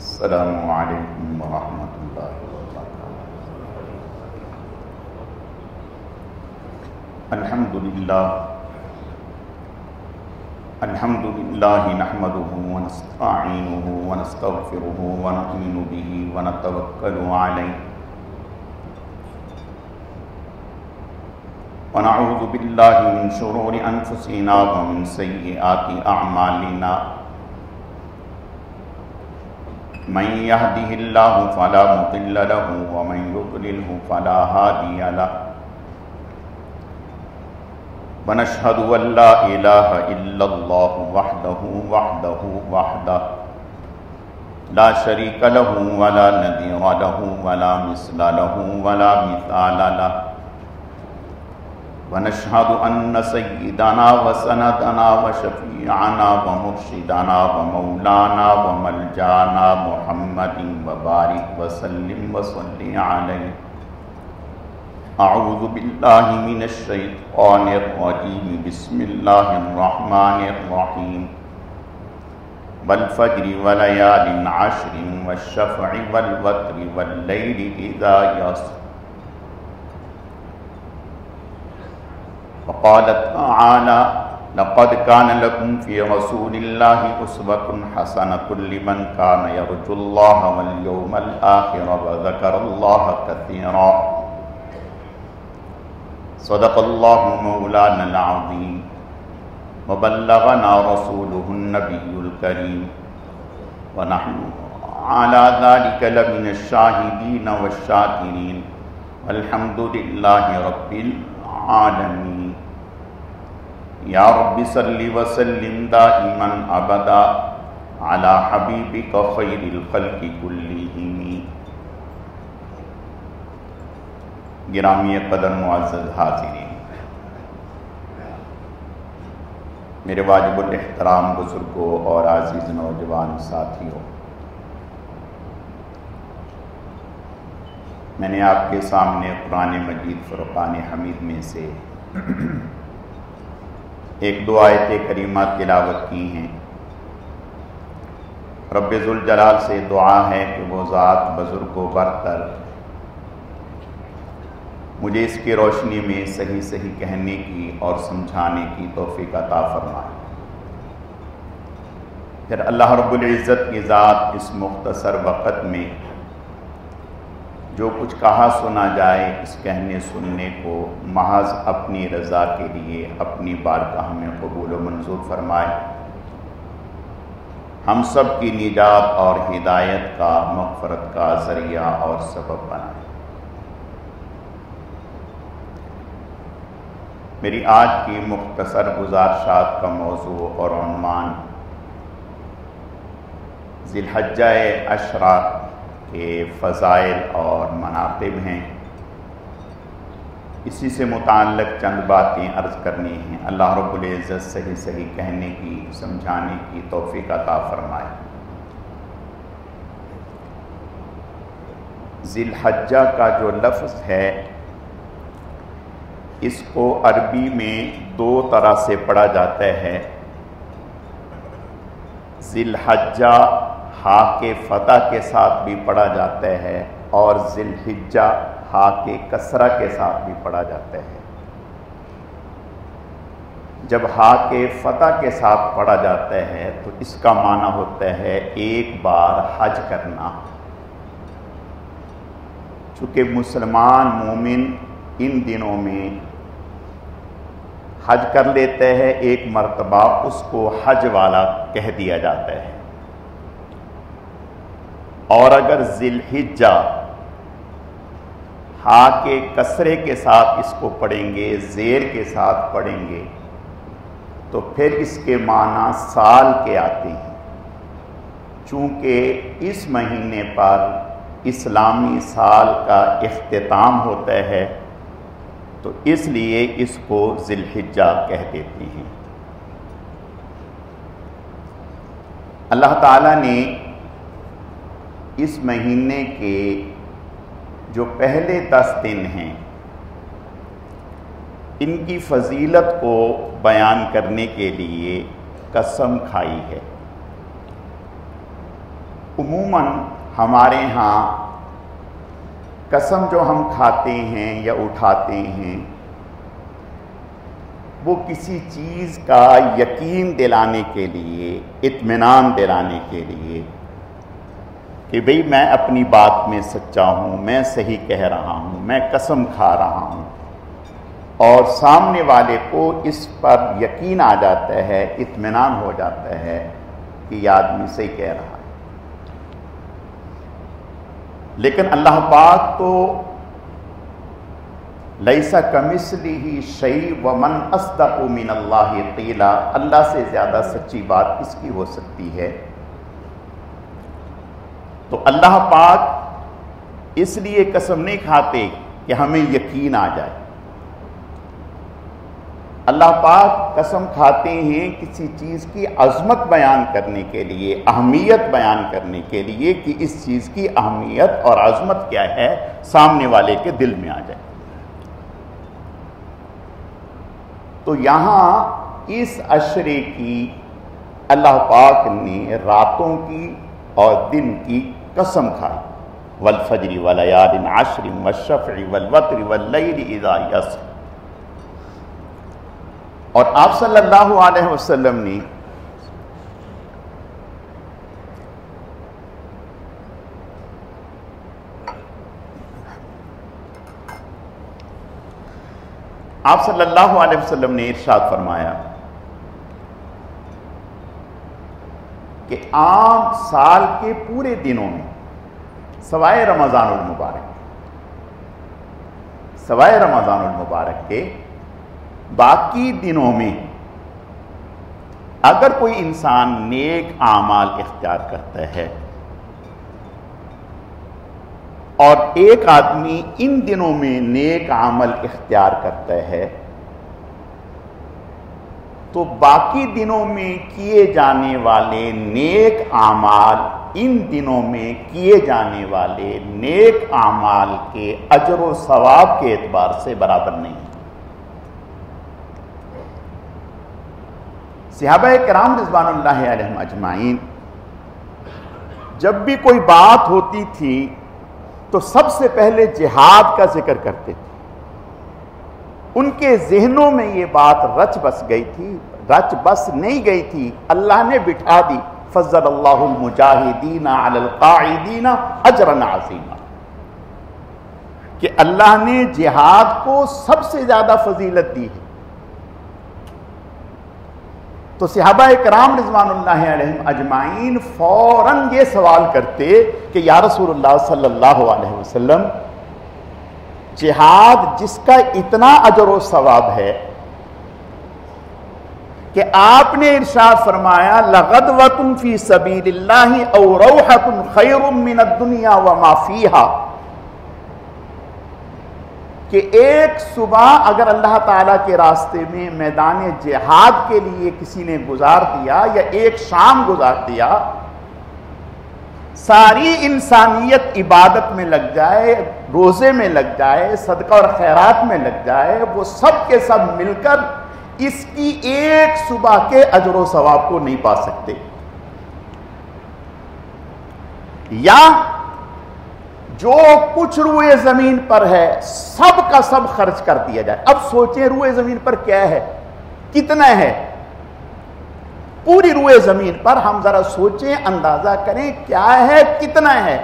السلام علیکم ورحمۃ اللہ وبرکاتہ۔ الحمد للہ نحمده ونستعینه ونستغفره ونؤمن به ونتوکل علیہ ونعوذ باللہ من شرور انفسنا ومن سیئات اعمالنا من يهده الله فلا مضل له ومن يضلله فلا هادي له ونشهد أن لا إله إلا الله وحده لا شريك له ولا نظير له ولا مثل له ولا مثال له ونشهد أن سيدنا وسندنا وشفيعنا ومرشدنا ومولانا وملجانا محمد وبارك وسلم وصل عليه أعوذ بالله من الشيطان الرجيم بسم الله الرحمن الرحيم والفجر وليال عشر والشفع والوتر والليل إذا يسر وقال تعالى لقد كان لكم في رسول الله أسوة حسنة لمن كان يرجو الله واليوم الآخر وذكر الله كثيرا صدق الله مولانا العظيم وبلغنا رسوله النبي الكريم ونحن على ذلك لمن الشاهدين والشاكرين والحمد لله رب العالمين یا رب صل وسلم دائما ابدا على حبیبک خیر الخلق کلہم۔ گرامی قدر معزز حاضرین، میرے واجب الاحترام بزرگوں اور عزیز نوجوان ساتھیوں، میں نے آپ کے سامنے قرآن مجید فرقان حمید میں سے ایک دو آیت کریمہ تلاوت کی ہیں۔ رب ذوالجلال سے دعا ہے کہ وہ ذات بزرگ و برتر مجھے اس کی روشنی میں صحیح صحیح کہنے کی اور سمجھانے کی توفیق عطا فرمائے۔ پھر اللہ رب العزت کی ذات اس مختصر وقت میں جو کچھ کہا سنا جائے، اس کہنے سننے کو محض اپنی رضا کے لیے اپنی بارگاہ میں قبول و منظور فرمائے، ہم سب کی نجات اور ہدایت کا، مغفرت کا ذریعہ اور سبب بنائے۔ میری آج کی مختصر گزارشات کا موضوع اور عنوان ذی الحجہ عشرہ کے فضائل اور مناقب ہیں۔ اسی سے متعلق چند باتیں عرض کرنی ہیں۔ اللہ رب العزت صحیح صحیح کہنے کی، سمجھانے کی توفیق عطا فرمائے۔ ذی الحجہ کا جو لفظ ہے، اس کو عربی میں دو طرح سے پڑھا جاتا ہے۔ ذی الحجہ ہا کے فتح کے ساتھ بھی پڑھا جاتا ہے اور ذی الحجہ ہا کے کسرہ کے ساتھ بھی پڑھا جاتا ہے۔ جب ہا کے فتح کے ساتھ پڑھا جاتا ہے تو اس کا معنی ہوتا ہے ایک بار حج کرنا۔ چونکہ مسلمان مومن ان دنوں میں حج کر لیتے ہیں ایک مرتبہ، اس کو حج والا کہہ دیا جاتا ہے۔ اور اگر ذی الحجہ ہا کے کسرے کے ساتھ اس کو پڑھیں گے، زیر کے ساتھ پڑھیں گے، تو پھر اس کے معنی سال کے آتے ہیں۔ چونکہ اس مہینے پر اسلامی سال کا اختتام ہوتا ہے تو اس لیے اس کو ذی الحجہ کہہ دیتے ہیں۔ اللہ تعالیٰ نے اس مہینے کے جو پہلے 10 دن ہیں، ان کی فضیلت کو بیان کرنے کے لیے قسم کھائی ہے۔ عموماً ہمارے ہاں قسم جو ہم کھاتے ہیں یا اٹھاتے ہیں وہ کسی چیز کا یقین دلانے کے لیے، اطمینان دلانے کے لیے کہ بھئی میں اپنی بات میں سچا ہوں، میں صحیح کہہ رہا ہوں، میں قسم کھا رہا ہوں، اور سامنے والے کو اس پر یقین آ جاتا ہے، اطمینان ہو جاتا ہے کہ یہ آدمی صحیح کہہ رہا ہے۔ لیکن اللہ پاک تو لیسا کمثلہ شیء ومن اصدق من اللہ قیلا، اللہ سے زیادہ سچی بات کس کی ہو سکتی ہے؟ تو اللہ پاک اس لیے قسم نہیں کھاتے کہ ہمیں یقین آ جائے، اللہ پاک قسم کھاتے ہیں کسی چیز کی عظمت بیان کرنے کے لیے، اہمیت بیان کرنے کے لیے کہ اس چیز کی اہمیت اور عظمت کیا ہے سامنے والے کے دل میں آ جائے۔ تو یہاں اس عشرے کی اللہ پاک نے راتوں کی اور دن کی قسم کھائی، والفجر ولیال عشر والشفع والوتر واللیل اذا یسر۔ اور آپ صلی اللہ علیہ وسلم نے ارشاد فرمایا کہ عام سال کے پورے دنوں میں سوائے رمضان المبارک کے باقی دنوں میں اگر کوئی انسان نیک اعمال اختیار کرتا ہے اور ایک آدمی ان دنوں میں نیک عمل اختیار کرتا ہے تو باقی دنوں میں کیے جانے والے نیک اعمال ان دنوں میں کیے جانے والے نیک اعمال کے اجر و ثواب کے اعتبار سے برابر نہیں۔ صحابہ کرام رضوان اللہ علیہم اجمعین جب بھی کوئی بات ہوتی تھی تو سب سے پہلے جہاد کا ذکر کرتے تھے۔ ان کے ذہنوں میں یہ بات رچ بس نہیں گئی تھی، اللہ نے بٹھا دی، فضل اللہ المجاہدین علی القاعدین اجرا عظیما، کہ اللہ نے جہاد کو سب سے زیادہ فضیلت دی ہے۔ تو صحابہ کرام رضوان اللہ علیہم اجمعین فوراً یہ سوال کرتے کہ یا رسول اللہ صلی اللہ علیہ وسلم، جہاد جس کا اتنا اجر و ثواب ہے کہ آپ نے ارشاد فرمایا لغدوۃ فی سبیل اللہ او روحۃ خیر من الدنیا وما فیہا، کہ ایک صبح اگر اللہ تعالیٰ کے راستے میں میدان جہاد کے لیے کسی نے گزار دیا یا ایک شام گزار دیا، ساری انسانیت عبادت میں لگ جائے، روزے میں لگ جائے، صدقہ اور خیرات میں لگ جائے، وہ سب کے سب مل کر اس کی ایک صبح کے اجر و ثواب کو نہیں پا سکتے۔ یا جو کچھ روئے زمین پر ہے سب کا سب خرچ کر دیا جائے۔ اب سوچیں روئے زمین پر کیا ہے، کتنا ہے؟ پوری روئے زمین پر ہم ذرا سوچیں، اندازہ کریں کیا ہے، کتنا ہے،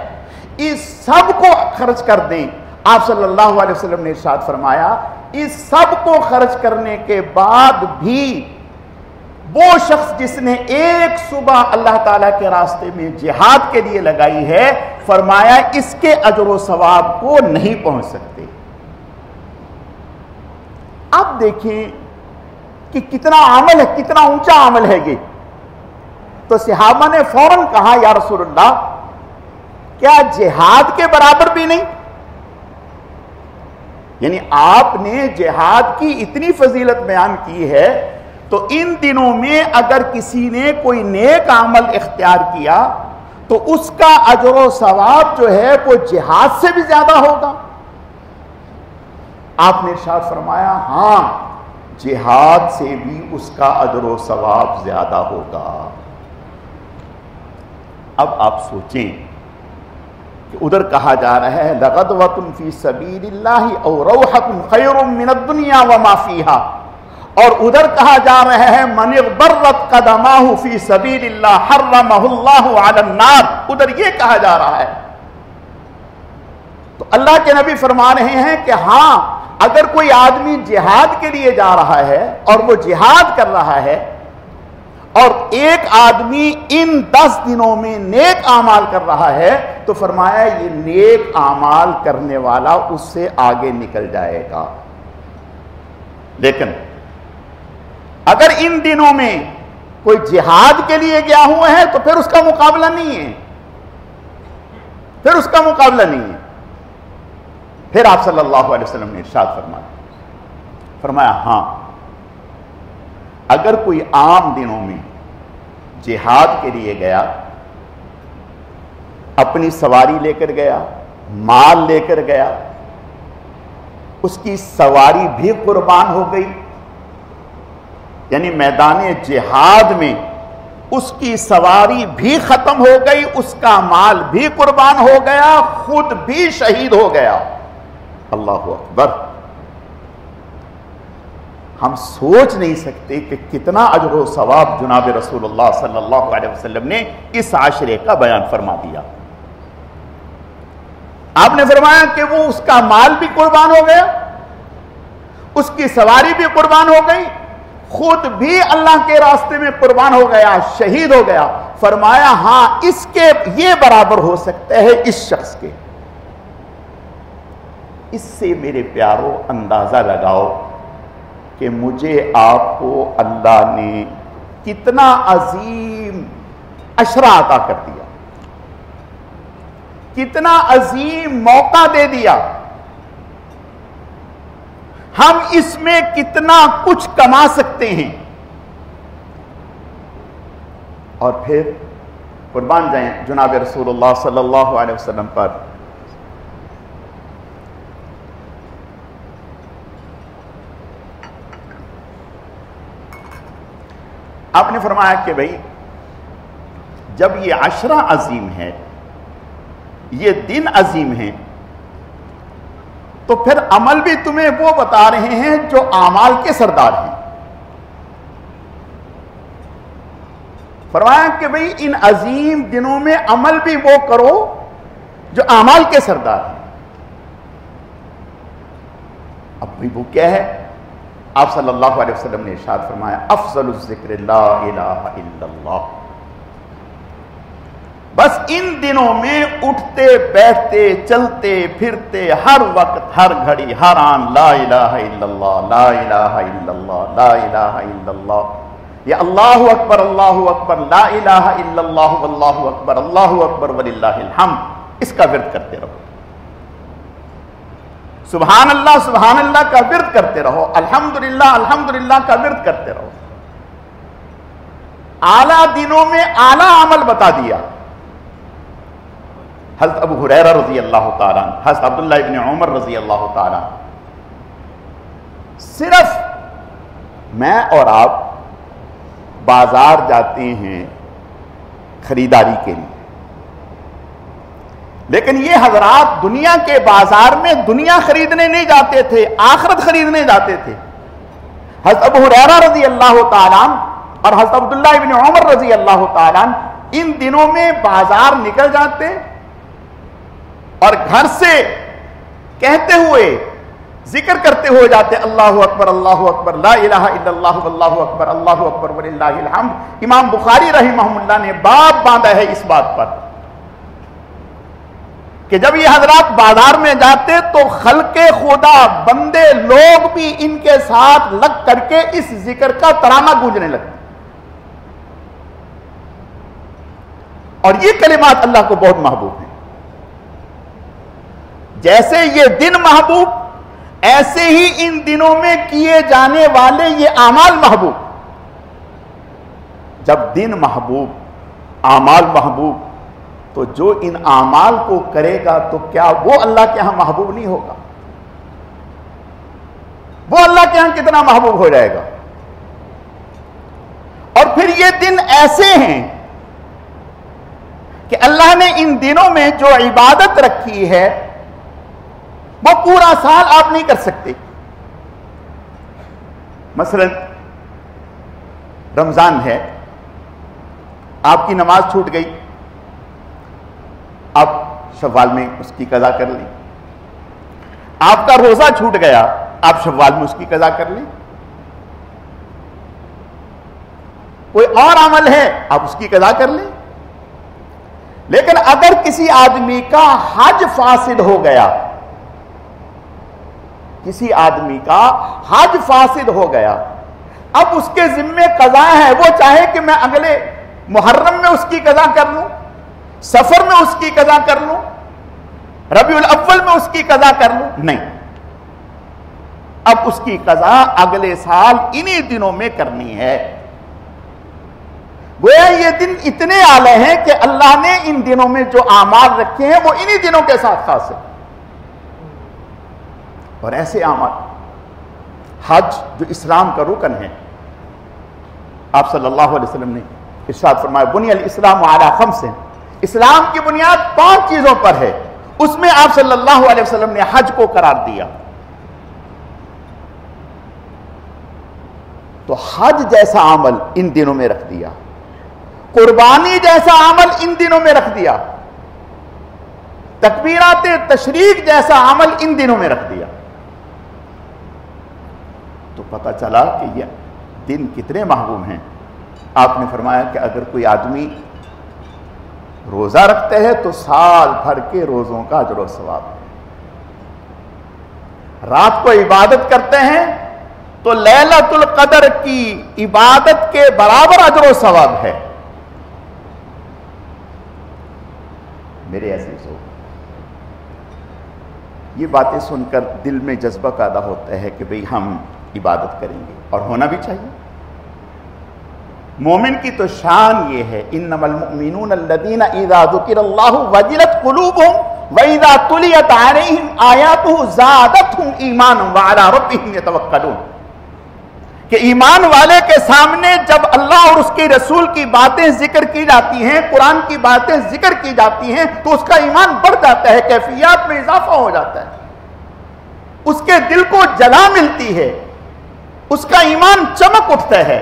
اس سب کو خرچ کر دیں۔ آپ صلی اللہ علیہ وسلم نے ارشاد فرمایا اس سب کو خرچ کرنے کے بعد بھی وہ شخص جس نے ایک صبح اللہ تعالیٰ کے راستے میں جہاد کے لیے لگائی ہے، فرمایا اس کے اجر و ثواب کو نہیں پہنچ سکتے۔ اب دیکھیں کہ کتنا عمل ہے، کتنا اونچا عمل ہے یہ۔ تو صحابہ نے فوراً کہا یا رسول اللہ کیا جہاد کے برابر بھی نہیں؟ یعنی آپ نے جہاد کی اتنی فضیلت بیان کی ہے تو ان دنوں میں اگر کسی نے کوئی نیک عمل اختیار کیا تو اس کا اجر و ثواب جو ہے وہ جہاد سے بھی زیادہ ہوگا۔ آپ نے ارشاد فرمایا ہاں، جہاد سے بھی اس کا اجر و ثواب زیادہ ہوگا۔ اب آپ سوچیں کہ ادھر کہا جا رہا ہے لغدوۃ فی سبیل اللہ او روحۃ خیر من الدنیا وما فیہا، اور ادھر کہا جا رہا ہے من اغبرت قدماہ فی سبیل اللہ حرمہ اللہ علی النار، ادھر یہ کہا جا رہا ہے۔ تو اللہ کے نبی فرما رہے ہیں کہ ہاں اگر کوئی آدمی جہاد کے لیے جا رہا ہے اور وہ جہاد کر رہا ہے اور ایک آدمی ان 10 دنوں میں نیک اعمال کر رہا ہے تو فرمایا یہ نیک اعمال کرنے والا اس سے آگے نکل جائے گا۔ لیکن اگر ان دنوں میں کوئی جہاد کے لیے گیا ہوا ہے تو پھر اس کا مقابلہ نہیں ہے، پھر اس کا مقابلہ نہیں ہے۔ پھر آپ صلی اللہ علیہ وسلم نے ارشاد فرمایا ہاں اگر کوئی عام دنوں میں جہاد کے لیے گیا، اپنی سواری لے کر گیا، مال لے کر گیا، اس کی سواری بھی قربان ہو گئی، یعنی میدان جہاد میں اس کی سواری بھی ختم ہو گئی، اس کا مال بھی قربان ہو گیا، خود بھی شہید ہو گیا۔ اللہ اکبر! ہم سوچ نہیں سکتے کہ کتنا اجر و ثواب جناب رسول اللہ صلی اللہ علیہ وسلم نے اس عاشرے کا بیان فرما دیا۔ آپ نے فرمایا کہ وہ اس کا مال بھی قربان ہو گیا، اس کی سواری بھی قربان ہو گئی، خود بھی اللہ کے راستے میں قربان ہو گیا، شہید ہو گیا۔ فرمایا ہاں اس کے یہ برابر ہو سکتا ہے اس شخص کے۔ اس سے میرے پیارو اندازہ لگاؤ کہ مجھے آپ کو اللہ نے کتنا عظیم عشرہ عطا کر دیا، کتنا عظیم موقع دے دیا، ہم اس میں کتنا کچھ کما سکتے ہیں۔ اور پھر قربان جائیں جناب رسول اللہ صلی اللہ علیہ وسلم پر۔ آپ نے فرمایا کہ بھئی جب یہ عشرہ عظیم ہے، یہ دن عظیم ہیں، تو پھر عمل بھی تمہیں وہ بتا رہے ہیں جو اعمال کے سردار ہیں۔ فرمایا کہ بھئی ان عظیم دنوں میں عمل بھی وہ کرو جو اعمال کے سردار ہیں۔ اب بھی وہ کیا ہے؟ آپ صلی اللہ علیہ وسلم نے ارشاد فرمایا افضل الذکر لا الہ الا اللہ۔ بس ان دنوں میں اٹھتے بیٹھتے چلتے پھرتے ہر وقت ہر گھڑی ہر آن لا الہ الا اللہ، لا الہ الا اللہ، لا الہ الا اللہ، یا اللہ اکبر اللہ اکبر، لا الہ الا اللہ واللہ اکبر اللہ اکبر وللہ الحمد، اس کا ورد کرتے رہو۔ سبحان اللہ کا ورد کرتے رہو، الحمدللہ کا ورد کرتے رہو۔ اعلیٰ دنوں میں اعلیٰ عمل بتا دیا۔ حضرت ابو ہریرہ رضی اللہ تعالیٰ عنہ، حضرت عبداللہ ابن عمر رضی اللہ تعالیٰ عنہ، صرف میں اور آپ بازار جاتے ہیں خریداری کے لیے، لیکن یہ حضرات دنیا کے بازار میں دنیا خریدنے نہیں جاتے تھے، آخرت خریدنے جاتے تھے۔ حضرت ابو ہریرہ رضی اللہ تعالیٰ عنہ اور حضرت عبداللہ ابن عمر رضی اللہ تعالیٰ عنہ ان دنوں میں بازار نکل جاتے اور گھر سے کہتے ہوئے ذکر کرتے ہوئے جاتے اللہ اکبر لا الہ الا اللہ واللہ اکبر وللہ الحمد۔ امام بخاری رحمہ اللہ نے باب باندھا ہے اس بات پر کہ جب یہ حضرات بازار میں جاتے تو خلق خدا بندے لوگ بھی ان کے ساتھ لگ کر کے اس ذکر کا ترانہ گونجنے لگتے، اور یہ کلمات اللہ کو بہت محبوب ہیں۔ جیسے یہ دن محبوب، ایسے ہی ان دنوں میں کیے جانے والے یہ اعمال محبوب۔ جب دن محبوب، اعمال محبوب، تو جو ان اعمال کو کرے گا تو کیا وہ اللہ کے ہاں محبوب نہیں ہوگا؟ وہ اللہ کے ہاں کتنا محبوب ہو جائے گا۔ اور پھر یہ دن ایسے ہیں کہ اللہ نے ان دنوں میں جو عبادت رکھی ہے وہ پورا سال آپ نہیں کر سکتے. مثلا رمضان ہے، آپ کی نماز چھوٹ گئی، آپ شوال میں اس کی قضا کر لیں. آپ کا روزہ چھوٹ گیا، آپ شوال میں اس کی قضا کر لیں. کوئی اور عمل ہے آپ اس کی قضا کر لیں. لیکن اگر کسی آدمی کا حج فاسد ہو گیا، کسی آدمی کا حج فاسد ہو گیا، اب اس کے ذمے قضا ہے، وہ چاہے کہ میں اگلے محرم میں اس کی قضا کر لوں، سفر میں اس کی قضا کر لوں، ربیع الاول میں اس کی قضا کر لوں، نہیں، اب اس کی قضا اگلے سال انہی دنوں میں کرنی ہے. گویا یہ دن اتنے اعلی ہیں کہ اللہ نے ان دنوں میں جو اعمال رکھے ہیں وہ انہی دنوں کے ساتھ خاص ہے. اور ایسے اعمال، حج جو اسلام کا رکن ہے، آپ صلی اللہ علیہ وسلم نے ارشاد فرمایا بنی الاسلام علی خمس، اسلام کی بنیاد 5 چیزوں پر ہے. اس میں آپ صلی اللہ علیہ وسلم نے حج کو قرار دیا. تو حج جیسا عمل ان دنوں میں رکھ دیا، قربانی جیسا عمل ان دنوں میں رکھ دیا، تکبیرات تشریق جیسا عمل ان دنوں میں رکھ دیا. تو پتہ چلا کہ یہ دن کتنے محبوب ہیں. آپ نے فرمایا کہ اگر کوئی آدمی روزہ رکھتے ہیں تو سال بھر کے روزوں کا اجر و ثواب، رات کو عبادت کرتے ہیں تو لیلۃ القدر کی عبادت کے برابر اجر و ثواب ہے. میرے ایسے سو یہ باتیں سن کر دل میں جذبہ پیدا ہوتا ہے کہ بھئی ہم عبادت کریں گے، اور ہونا بھی چاہیے. مومن کی تو شان یہ ہے انما المؤمنون الذین اذا ذکر اللہ وجلت قلوبہم واذا تلیت علیہم آیاتہ زادتہم ایمانا وعلی ربہم یتوکلون، کہ ایمان والے کے سامنے جب اللہ اور اس کے رسول کی باتیں ذکر کی جاتی ہیں، قرآن کی باتیں ذکر کی جاتی ہیں، تو اس کا ایمان بڑھ جاتا ہے، کیفیات میں اضافہ ہو جاتا ہے، اس کے دل کو جلا ملتی ہے، اس کا ایمان چمک اٹھتا ہے،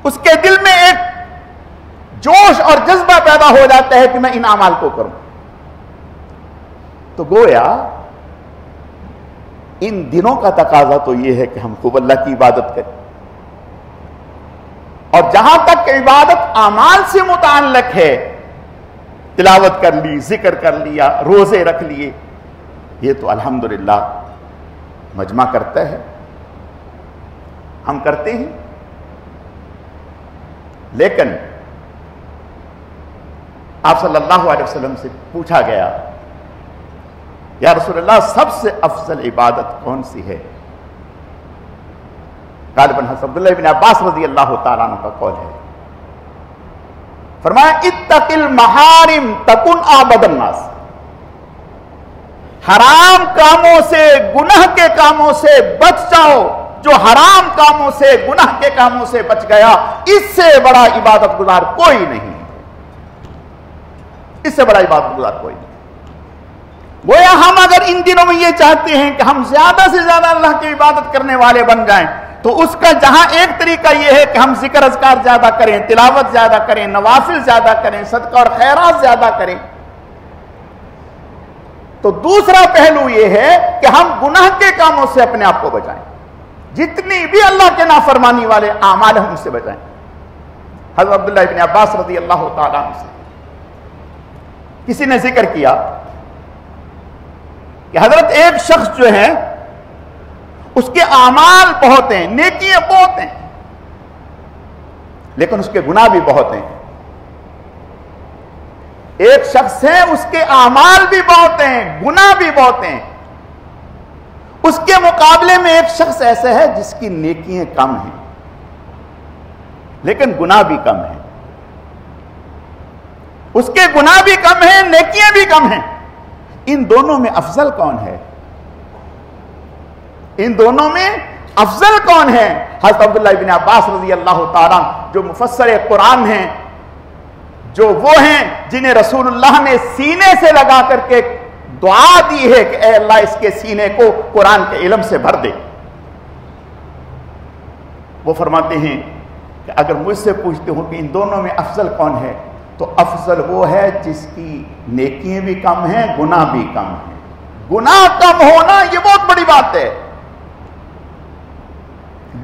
اس کے دل میں ایک جوش اور جذبہ پیدا ہو جاتا ہے کہ میں ان اعمال کو کروں. تو گویا ان دنوں کا تقاضا تو یہ ہے کہ ہم خوب اللہ کی عبادت کریں. اور جہاں تک عبادت اعمال سے متعلق ہے، تلاوت کر لی، ذکر کر لیا، روزے رکھ لیے، یہ تو الحمدللہ مجمع کرتا ہے، ہم کرتے ہیں. لیکن آپ صلی اللہ علیہ وسلم سے پوچھا گیا یا رسول اللہ سب سے افضل عبادت کون سی ہے؟ غالباً حضرت عبداللہ بن عباس رضی اللہ تعالیٰ عنہ کا قول ہے. فرمایا اتق المحارم تکن اعبد الناس، حرام کاموں سے، گناہ کے کاموں سے بچ جاؤ. جو حرام کاموں سے، گناہ کے کاموں سے بچ گیا، اس سے بڑا عبادت گزار کوئی نہیں، اس سے بڑا عبادت گزار کوئی نہیں. گویا ہم اگر ان دنوں میں یہ چاہتے ہیں کہ ہم زیادہ سے زیادہ اللہ کی عبادت کرنے والے بن جائیں، تو اس کا جہاں ایک طریقہ یہ ہے کہ ہم ذکر اذکار زیادہ کریں، تلاوت زیادہ کریں، نوافل زیادہ کریں، صدقہ اور خیرات زیادہ کریں، تو دوسرا پہلو یہ ہے کہ ہم گناہ کے کاموں سے اپنے آپ کو بچائیں، جتنی بھی اللہ کے نافرمانی والے اعمال ہیں ان سے بچائیں. حضرت عبداللہ بن عباس رضی اللہ تعالیٰ عنہ سے کسی نے ذکر کیا کہ حضرت ایک شخص جو ہے اس کے اعمال بہت ہیں، نیکیاں بہت ہیں، لیکن اس کے گناہ بھی بہت ہیں. ایک شخص ہے اس کے اعمال بھی بہت ہیں، گناہ بھی بہت ہیں. اس کے مقابلے میں ایک شخص ایسا ہے جس کی نیکیاں کم ہیں لیکن گناہ بھی کم ہیں. اس کے گناہ بھی کم ہیں، نیکیاں بھی کم ہیں. ان دونوں میں افضل کون ہے؟ ان دونوں میں افضل کون ہے؟ حضرت عبداللہ بن عباس رضی اللہ تعالیٰ جو مفسر قرآن ہیں، جو وہ ہیں جنہیں رسول اللہ نے سینے سے لگا کر کے دعا دی ہے کہ اے اللہ اس کے سینے کو قرآن کے علم سے بھر دے. وہ فرماتے ہیں کہ اگر مجھ سے پوچھتے ہو کہ ان دونوں میں افضل کون ہے تو افضل وہ ہے جس کی نیکیاں بھی کم ہیں گناہ بھی کم ہیں. گناہ کم ہونا یہ بہت بڑی بات ہے.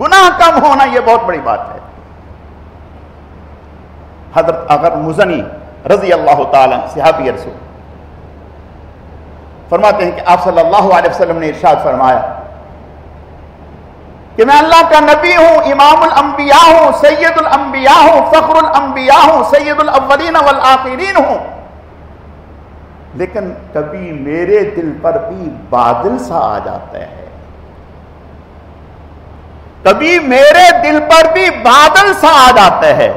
گناہ کم ہونا یہ بہت بڑی بات ہے. حضرت اگر مزنی رضی اللہ تعالی صحابی رسول فرماتے ہیں کہ آپ صلی اللہ علیہ وسلم نے ارشاد فرمایا کہ میں اللہ کا نبی ہوں، امام الانبیاء ہوں، سید الانبیاء ہوں، فخر الانبیاء ہوں، سید الاولین والآخرین ہوں، لیکن کبھی میرے دل پر بھی بادل سا آ جاتا ہے. کبھی میرے دل پر بھی بادل سا آ جاتا ہے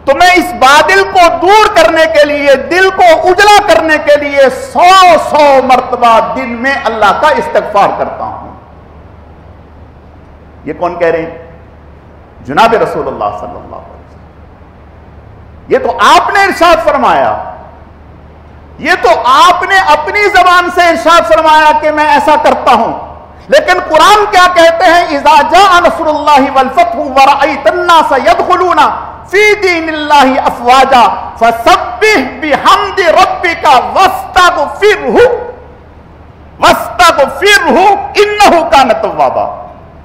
تو میں اس بادل کو دور کرنے کے لیے، دل کو اجلا کرنے کے لیے 100 مرتبہ دن میں اللہ کا استغفار کرتا ہوں. یہ کون کہہ رہے ہیں؟ جناب رسول اللہ صلی اللہ علیہ وسلم. یہ تو آپ نے ارشاد فرمایا، یہ تو آپ نے اپنی زبان سے ارشاد فرمایا کہ میں ایسا کرتا ہوں. لیکن قرآن کیا کہتے ہیں؟ اذا جاء نصر اللہ والفتح ورأیت الناس يدخلون فی دین اللہ افواجا فسبح بحمد ربک واستغفرہ انہ کان توابا.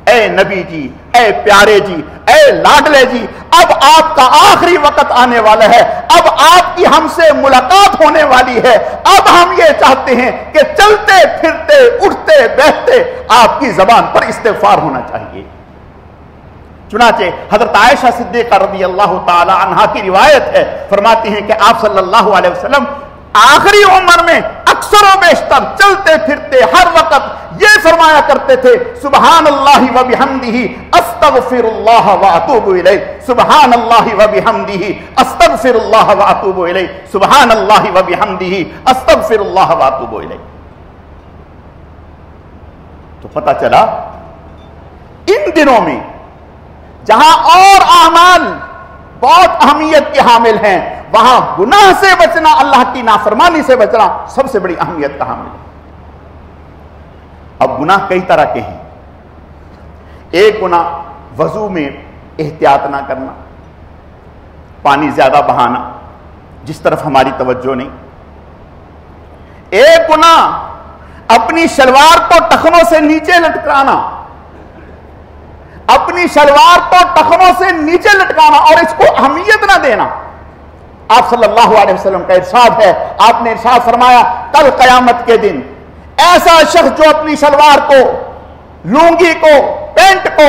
اے نبی جی، اے پیارے جی، اے لاڈلے جی، اب آپ کا آخری وقت آنے والا ہے، اب آپ کی ہم سے ملاقات ہونے والی ہے. اب ہم یہ چاہتے ہیں کہ چلتے پھرتے اٹھتے بیٹھتے آپ کی زبان پر استغفار ہونا چاہیے. چنانچہ حضرت عائشہ صدیقہ رضی اللہ تعالی عنہا کی روایت ہے، فرماتی ہیں کہ آپ صلی اللہ علیہ وسلم آخری عمر میں اکثر و بیشتر چلتے پھرتے ہر وقت یہ فرمایا کرتے تھے سبحان اللہ و بحمدہ استغفر اللہ و اتوب الیہ، سبحان اللہ و بحمدہ استغفر اللہ و اتوب الیہ، سبحان اللہ و بحمدہ استغفر اللہ و اتوب الیہ. تو پتہ چلا ان دنوں میں جہاں اور اعمال بہت اہمیت کے حامل ہیں، وہاں گناہ سے بچنا، اللہ کی نافرمانی سے بچنا سب سے بڑی اہمیت کا حامل ہے. اب گناہ کئی طرح کے ہیں. ایک گناہ وضو میں احتیاط نہ کرنا، پانی زیادہ بہانا جس طرف ہماری توجہ نہیں. ایک گناہ اپنی شلوار کو ٹخنوں سے نیچے لٹکانا، اپنی شلوار کو ٹخنوں سے نیچے لٹکانا اور اس کو اہمیت نہ دینا. آپ صلی اللہ علیہ وسلم کا ارشاد ہے، آپ نے ارشاد فرمایا کل قیامت کے دن ایسا شخص جو اپنی شلوار کو، لونگی کو، پینٹ کو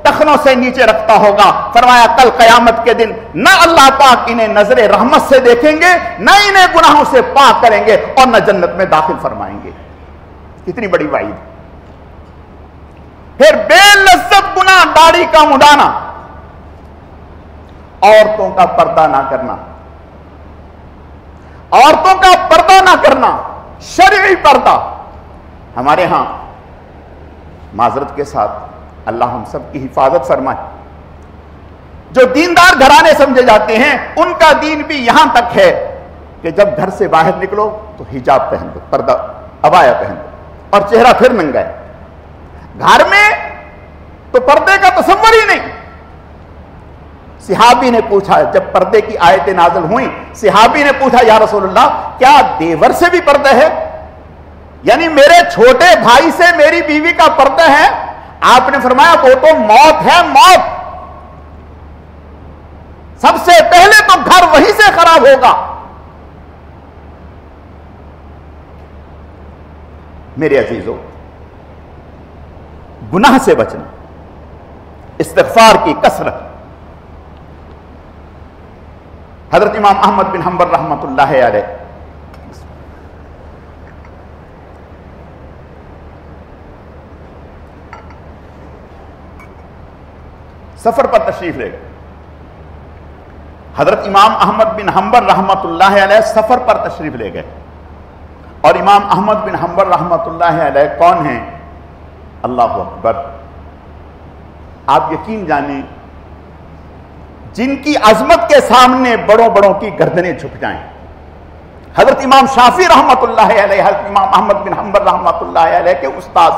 ٹخنوں سے نیچے رکھتا ہوگا، فرمایا کل قیامت کے دن نہ اللہ پاک انہیں نظر رحمت سے دیکھیں گے، نہ انہیں گناہوں سے پاک کریں گے اور نہ جنت میں داخل فرمائیں گے. کتنی بڑی وعید. پھر بے لذت گناہ داڑھی کا مڈانا، عورتوں کا پردہ نہ کرنا، عورتوں کا پردہ نہ کرنا، شرعی پردہ. ہمارے ہاں معذرت کے ساتھ اللہ ہم سب کی حفاظت فرمائے، جو دیندار گھرانے سمجھے جاتے ہیں ان کا دین بھی یہاں تک ہے کہ جب گھر سے باہر نکلو تو حجاب پہن دو، پردہ عبایا پہن دو اور چہرہ پھر ننگا ہے. گھر میں تو پردے کا تصور ہی نہیں. صحابی نے پوچھا، جب پردے کی آیتیں نازل ہوئیں، صحابی نے پوچھا یا رسول اللہ کیا دیور سے بھی پردہ ہے؟ یعنی میرے چھوٹے بھائی سے میری بیوی کا پردہ ہے؟ آپ نے فرمایا وہ تو موت ہے، موت. سب سے پہلے تو گھر وہیں سے خراب ہوگا. میرے عزیزو، گناہ سے بچنا، استغفار کی کثرت. حضرت امام احمد بن حنبل رحمۃ اللہ علیہ سفر پر تشریف لے گئے. حضرت امام احمد بن حنبل رحمۃ اللہ علیہ سفر پر تشریف لے گئے. اور امام احمد بن حنبل رحمۃ اللہ علیہ کون ہیں؟ اللہ اکبر. آپ یقین جانیں جن کی عظمت کے سامنے بڑوں بڑوں کی گردنیں جھک جائیں. حضرت امام شافعی رحمت اللہ علیہ حضرت امام احمد بن حنبل رحمت اللہ علیہ کے استاد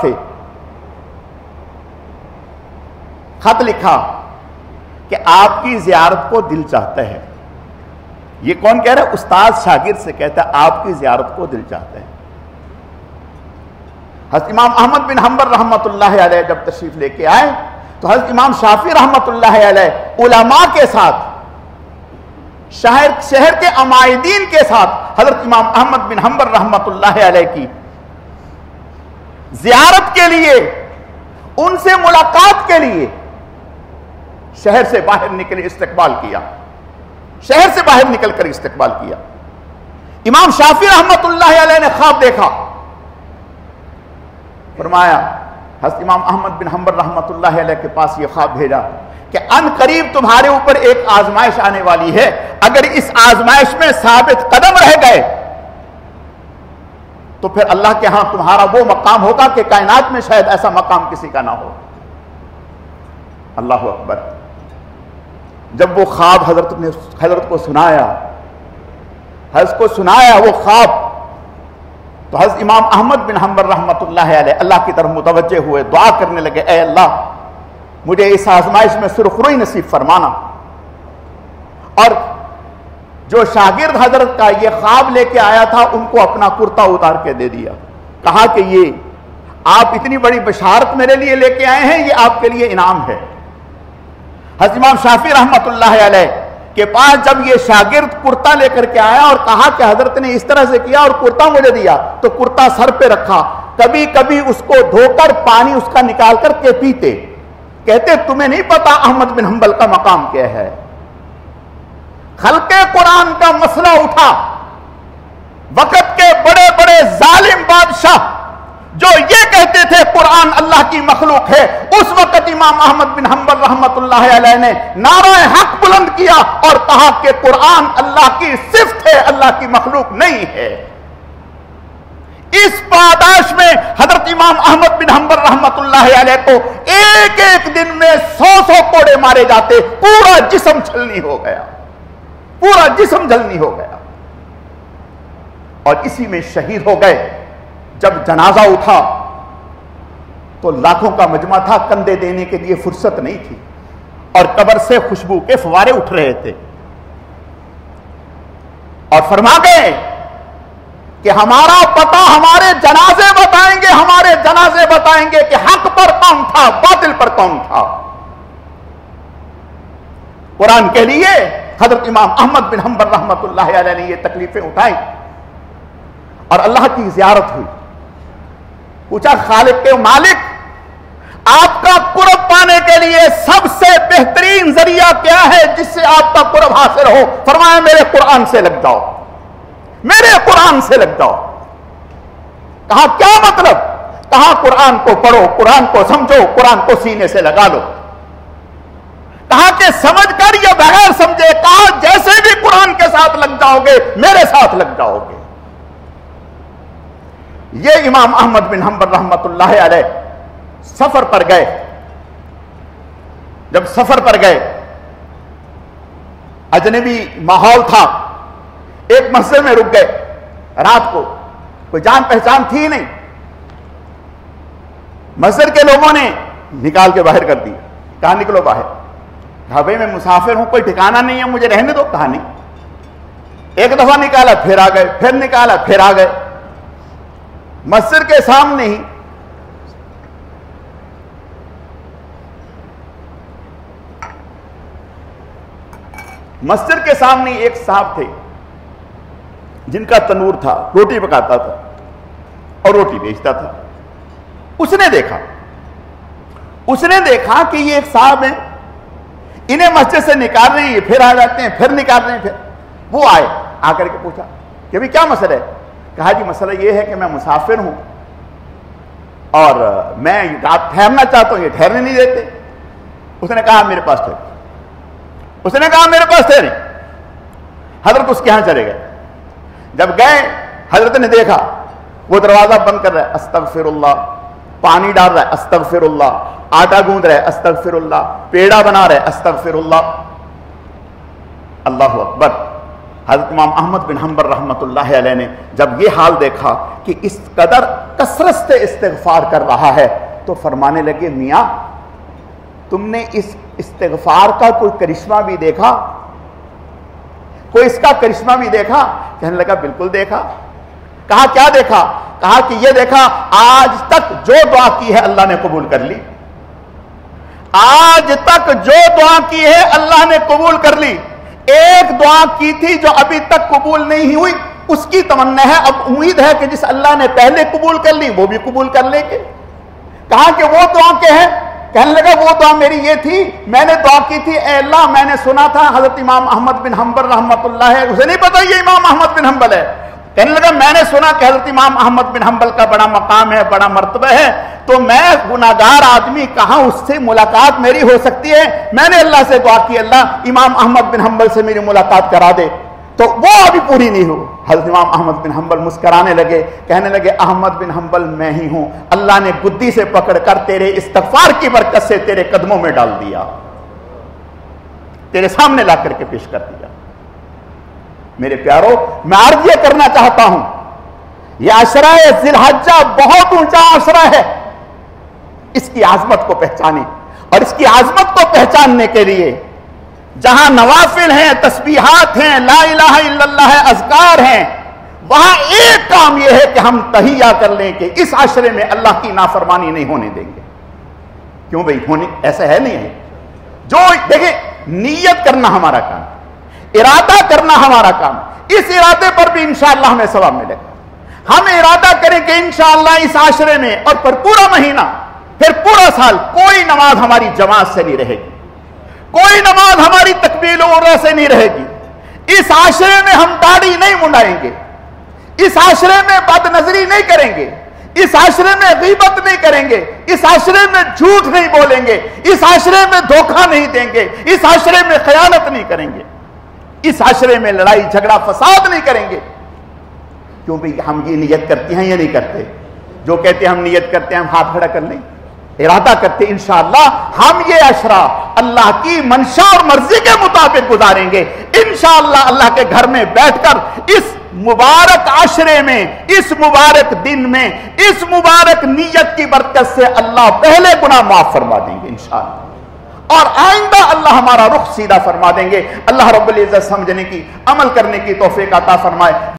تھے. خط لکھا کہ آپ کی زیارت کو دل چاہتا ہے. یہ کون کہہ رہا ہے؟ استاد شاگرد سے کہتا ہے آپ کی زیارت کو دل چاہتا ہے. حضرت امام احمد بن حنبل رحمت اللہ علیہ جب تشریف لے کے آئے تو حضرت امام شافعی رحمت اللہ علیہ علماء کے ساتھ شہر کے عمائدین کے ساتھ حضرت امام احمد بن حنبل رحمت اللہ علیہ کی زیارت کے لیے، ان سے ملاقات کے لیے شہر سے باہر نکلے استقبال کیا. شہر سے باہر نکل کر استقبال کیا. امام شافعی رحمت اللہ علیہ نے خواب دیکھا. فرمایا حضرت امام احمد بن حنبل رحمت اللہ علیہ کے پاس یہ خواب بھیجا کہ ان قریب تمہارے اوپر ایک آزمائش آنے والی ہے. اگر اس آزمائش میں ثابت قدم رہ گئے تو پھر اللہ کے ہاں تمہارا وہ مقام ہوگا کہ کائنات میں شاید ایسا مقام کسی کا نہ ہو. اللہ اکبر. جب وہ خواب حضرت کو سنایا وہ خواب، تو حضرت امام احمد بن حنبل رحمت اللہ علیہ اللہ کی طرف متوجہ ہوئے، دعا کرنے لگے اے اللہ مجھے اس آزمائش میں سرخروئی نصیب فرمانا. اور جو شاگرد حضرت کا یہ خواب لے کے آیا تھا ان کو اپنا کرتا اتار کے دے دیا. کہا کہ یہ آپ اتنی بڑی بشارت میرے لیے لے کے آئے ہیں، یہ آپ کے لیے انعام ہے. حضرت امام شافعی رحمت اللہ علیہ کے پاس جب یہ شاگرد کرتا لے کر کے آیا اور کہا کہ حضرت نے اس طرح سے کیا اور کرتا مجھے دیا، تو کرتا سر پہ رکھا، کبھی کبھی اس کو دھو کر پانی اس کا نکال کر کے پیتے. کہتے تمہیں نہیں پتا احمد بن حنبل کا مقام کیا ہے. خلق قرآن کا مسئلہ اٹھا، وقت کے بڑے بڑے ظالم بادشاہ جو یہ کہتے تھے قرآن اللہ کی مخلوق ہے، اس وقت امام احمد بن حنبل رحمت اللہ علیہ نے نعرہ حق بلند کیا اور کہا کہ قرآن اللہ کی صفت ہے، اللہ کی مخلوق نہیں ہے. اس پاداش میں حضرت امام احمد بن حنبل رحمت اللہ علیہ کو ایک ایک دن میں 100 کوڑے مارے جاتے. پورا جسم چھلنی ہو گیا، پورا جسم جلنی ہو گیا اور اسی میں شہید ہو گئے. جب جنازہ اٹھا تو لاکھوں کا مجمع تھا، کندھے دینے کے لیے فرصت نہیں تھی اور قبر سے خوشبو کے فوارے اٹھ رہے تھے. اور فرما گئے کہ ہمارا پتہ ہمارے جنازے بتائیں گے، ہمارے جنازے بتائیں گے کہ حق پر کون تھا، باطل پر کون تھا. قرآن کے لیے حضرت امام احمد بن حنبل رحمت اللہ علیہ نے یہ تکلیفیں اٹھائیں اور اللہ کی زیارت ہوئی. پوچھا خالق کے مالک آپ کا قرب پانے کے لیے سب سے بہترین ذریعہ کیا ہے جس سے آپ کا قرب حاصل ہو؟ فرمایا میرے قرآن سے لگ جاؤ، میرے قرآن سے لگ جاؤ. کہا کیا مطلب؟ کہا قرآن کو پڑھو، قرآن کو سمجھو، قرآن کو سینے سے لگا لو. کہا کہ سمجھ کر یا بغیر سمجھے؟ کہا جیسے بھی قرآن کے ساتھ لگ جاؤ گے میرے ساتھ لگ جاؤ گے. یہ امام احمد بن حنبل رحمت اللہ علیہ سفر پر گئے. جب سفر پر گئے اجنبی ماحول تھا، ایک مسجد میں رک گئے. رات کو کوئی جان پہچان تھی نہیں، مسجد کے لوگوں نے نکال کے باہر کر دی. کہا نکلو باہر. کہا بھائی میں مسافر ہوں، کوئی ٹھکانہ نہیں ہے، مجھے رہنے دو. کہا نہیں. ایک دفعہ نکالا پھر آ گئے، پھر نکالا پھر آ گئے. مسجد کے سامنے ہی ایک صاحب تھے جن کا تنور تھا، روٹی پکاتا تھا اور روٹی بیچتا تھا. اس نے دیکھا کہ یہ ایک صاحب ہیں، انہیں مسجد سے نکال رہے ہیں، یہ پھر آ جاتے ہیں، پھر نکال رہے ہیں. پھر وہ آئے، آ کر کے پوچھا کہ بھئی کیا مسئلہ ہے؟ کہا جی مسئلہ یہ ہے کہ میں مسافر ہوں اور میں رات ٹھہرنا چاہتا ہوں، یہ ٹھہرنے نہیں دیتے. اس نے کہا میرے پاس ٹھہرے. حضرت اس کے ہاں چلے گئے. جب گئے حضرت نے دیکھا وہ دروازہ بند کر رہا ہے. استغفر اللہ پانی ڈال رہا ہے استغفر اللہ، آٹا گوندھ رہا ہے استغفر اللہ، پیڑا بنا رہا ہے استغفر اللہ۔ اللہ اکبر۔ حضرت امام احمد بن حنبل رحمۃ اللہ علیہ نے جب یہ حال دیکھا کہ اس قدر کثرت سے استغفار کر رہا ہے تو فرمانے لگے میاں تم نے اس استغفار کا کوئی کرشمہ بھی دیکھا؟ کوئی اس کا کرشمہ بھی دیکھا؟ کہنے لگا بالکل دیکھا۔ کہا کیا دیکھا؟ کہا کہ یہ دیکھا آج تک جو دعا کی ہے اللہ نے قبول کر لی، آج تک جو دعا کی ہے اللہ نے قبول کر لی۔ ایک دعا کی تھی جو ابھی تک قبول نہیں ہوئی، اس کی تمنا ہے، اب امید ہے کہ جس اللہ نے پہلے قبول کر لی وہ بھی قبول کر لیں گے۔ کہا کہ وہ دعا کیا ہے؟ کہنے لگا وہ دعا میری یہ تھی، میں نے دعا کی تھی اے اللہ میں نے سنا تھا حضرت امام احمد بن حنبل رحمۃ اللہ ہے، اسے نہیں پتا یہ امام احمد بن حنبل ہے، کہنے لگا میں نے سنا کہ حضرت امام احمد بن حنبل کا بڑا مقام ہے، بڑا مرتبہ ہے، تو میں گناہگار آدمی کہاں اس سے ملاقات میری ہو سکتی ہے؟ میں نے اللہ سے دعا کی اللہ امام احمد بن حنبل سے میری ملاقات کرا دے، تو وہ ابھی پوری نہیں ہو۔ حضرت امام احمد بن حنبل مسکرانے لگے، کہنے لگے احمد بن حنبل میں ہی ہوں، اللہ نے گدی سے پکڑ کر تیرے استغفار کی برکت سے تیرے قدموں میں ڈال دیا، تیرے سامنے لا کر کے پیش کر دیا۔ میرے پیارو میں عرض یہ کرنا چاہتا ہوں یہ عشرہ ذی الحجہ بہت اونچا عشرہ ہے، اس کی عظمت کو پہچانے، اور اس کی عظمت کو پہچاننے کے لیے جہاں نوافل ہیں، تسبیحات ہیں، لا الہ الا اللہ ہے، اذکار ہیں، وہاں ایک کام یہ ہے کہ ہم تہیہ کر لیں کہ اس عشرے میں اللہ کی نافرمانی نہیں ہونے دیں گے۔ کیوں بھئی ہونے ایسا ہے نہیں ہے؟ جو دیکھیں نیت کرنا ہمارا کام، ارادہ کرنا ہمارا کام، اس ارادے پر بھی انشاءاللہ ہمیں ثواب ملے گا۔ ہم ارادہ کریں کہ انشاءاللہ اس عشرے میں اور پر پورا مہینہ پھر پورا سال کوئی نماز ہماری جماعت سے نہیں رہے گی، کوئی نماز ہماری تکبیر و عمرہ سے نہیں رہے گی، اس عشرے میں ہم داڑھی نہیں منڈائیں گے، اس عشرے میں بد نظری نہیں کریں گے، اس عشرے میں غیبت نہیں کریں گے، اس عشرے میں جھوٹ نہیں بولیں گے، اس عشرے میں دھوکہ نہیں دیں گے، اس عشرے میں خیانت نہیں کریں گے، اس عشرے میں لڑائی جھگڑا فساد نہیں کریں گے۔ کیوں بھی ہم یہ نیت کرتے ہیں یا نہیں کرتے؟ جو کہتے ہیں ہم نیت کرتے ہیں ہم ہاتھ کھڑا کر لیں، ارادہ کرتے انشاءاللہ ہم یہ عشرہ اللہ کی منشا اور مرضی کے مطابق گزاریں گے، انشاءاللہ اللہ کے گھر میں بیٹھ کر اس مبارک عشرے میں، اس مبارک دن میں، اس مبارک نیت کی برکت سے اللہ پہلے گناہ معاف فرما دیں گے انشاءاللہ، اور آئندہ اللہ ہمارا رخ سیدھا فرما دیں گے۔ اللہ رب العزت سمجھنے کی، عمل کرنے کی توفیق عطا فرمائے۔